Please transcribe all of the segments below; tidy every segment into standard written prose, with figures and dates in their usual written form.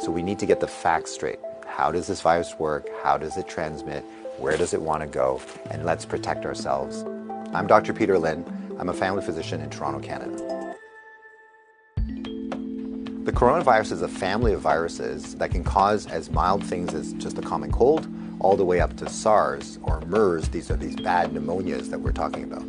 So we need to get the facts straight. How does this virus work? How does it transmit? Where does it want to go? And let's protect ourselves. I'm Dr. Peter Lin. I'm a family physician in Toronto, Canada. The coronavirus is a family of viruses that can cause as mild things as just a common cold, all the way up to SARS or MERS. These are these bad pneumonias that we're talking about.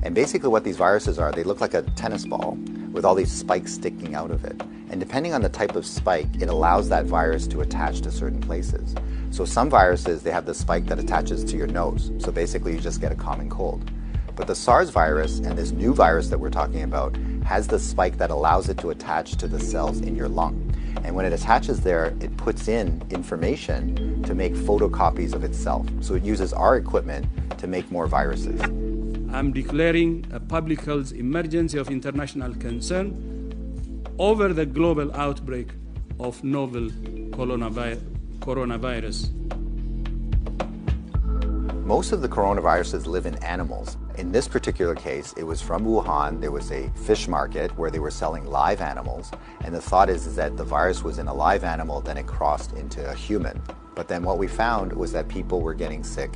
And basically what these viruses are, they look like a tennis ball with all these spikes sticking out of it. And depending on the type of spike, it allows that virus to attach to certain places. So some viruses, they have the spike that attaches to your nose. So basically you just get a common cold. But the SARS virus and this new virus that we're talking about has the spike that allows it to attach to the cells in your lung. And when it attaches there, it puts in information to make photocopies of itself. So it uses our equipment to make more viruses. I'm declaring a public health emergency of international concern over the global outbreak of novel coronavirus. Most of the coronaviruses live in animals. In this particular case, it was from Wuhan. There was a fish market where they were selling live animals. And the thought is that the virus was in a live animal, then it crossed into a human. But then what we found was that people were getting sick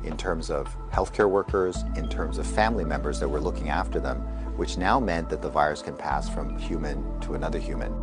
in terms of healthcare workers, in terms of family members that were looking after them, which now meant that the virus can pass from human to another human.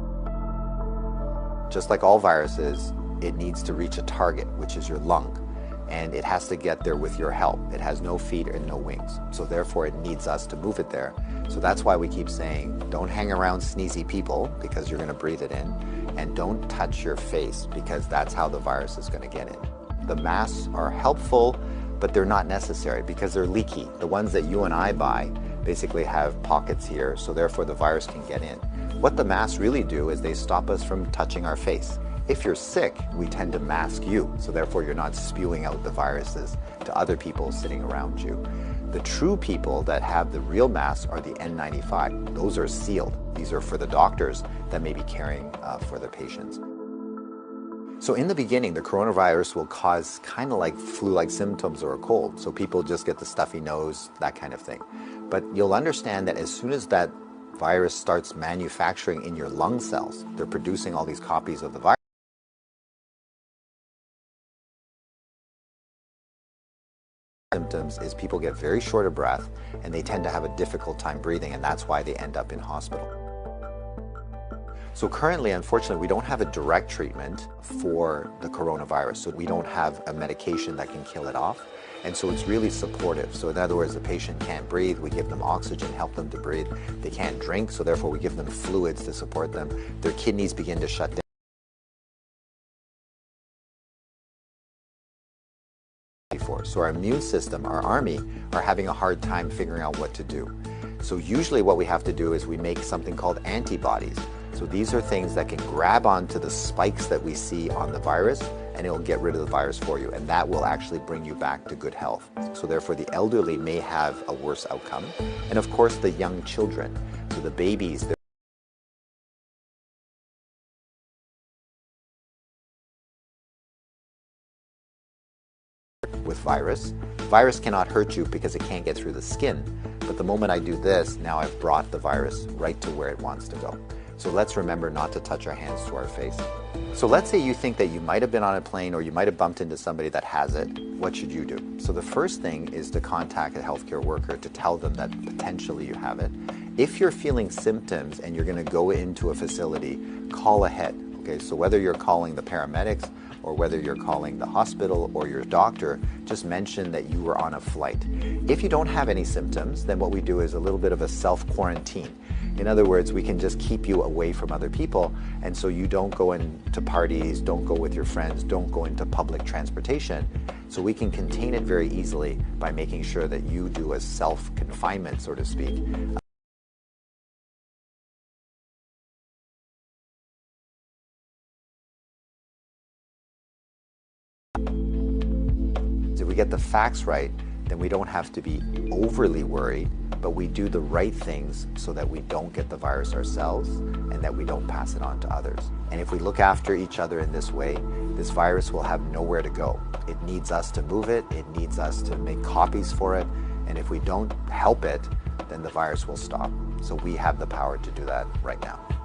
Just like all viruses, it needs to reach a target, which is your lung. And it has to get there with your help. It has no feet and no wings. So therefore it needs us to move it there. So that's why we keep saying, don't hang around sneezy people because you're gonna breathe it in. And don't touch your face because that's how the virus is gonna get in. The masks are helpful, but they're not necessary because they're leaky. The ones that you and I buy basically have pockets here, so therefore the virus can get in. What the masks really do is they stop us from touching our face. If you're sick, we tend to mask you, so therefore you're not spewing out the viruses to other people sitting around you. The true people that have the real masks are the N95. Those are sealed. These are for the doctors that may be caring for their patients. So in the beginning, the coronavirus will cause kind of like flu-like symptoms or a cold. So people just get the stuffy nose, that kind of thing. But you'll understand that as soon as that virus starts manufacturing in your lung cells, they're producing all these copies of the virus. Symptoms is people get very short of breath and they tend to have a difficult time breathing, and that's why they end up in hospital. So currently, unfortunately, we don't have a direct treatment for the coronavirus. So we don't have a medication that can kill it off. And so it's really supportive. So in other words, the patient can't breathe, we give them oxygen, help them to breathe. They can't drink, so therefore we give them fluids to support them. Their kidneys begin to shut down. So our immune system, our army, are having a hard time figuring out what to do. So usually what we have to do is we make something called antibodies. So these are things that can grab onto the spikes that we see on the virus, and it will get rid of the virus for you, and that will actually bring you back to good health. So therefore the elderly may have a worse outcome, and of course the young children, so the babies, with virus. Virus cannot hurt you because it can't get through the skin, but the moment I do this, now I've brought the virus right to where it wants to go. So let's remember not to touch our hands to our face. So let's say you think that you might have been on a plane or you might have bumped into somebody that has it. What should you do? So the first thing is to contact a healthcare worker to tell them that potentially you have it. If you're feeling symptoms and you're going to go into a facility, call ahead. Okay, so whether you're calling the paramedics or whether you're calling the hospital or your doctor, just mention that you were on a flight. If you don't have any symptoms, then what we do is a little bit of a self-quarantine. In other words, we can just keep you away from other people, and so you don't go into parties, don't go with your friends, don't go into public transportation. So we can contain it very easily by making sure that you do a self-confinement, so to speak. If we get the facts right, then we don't have to be overly worried, but we do the right things so that we don't get the virus ourselves and that we don't pass it on to others. And if we look after each other in this way, this virus will have nowhere to go. It needs us to move it, it needs us to make copies for it, and if we don't help it, then the virus will stop. So we have the power to do that right now.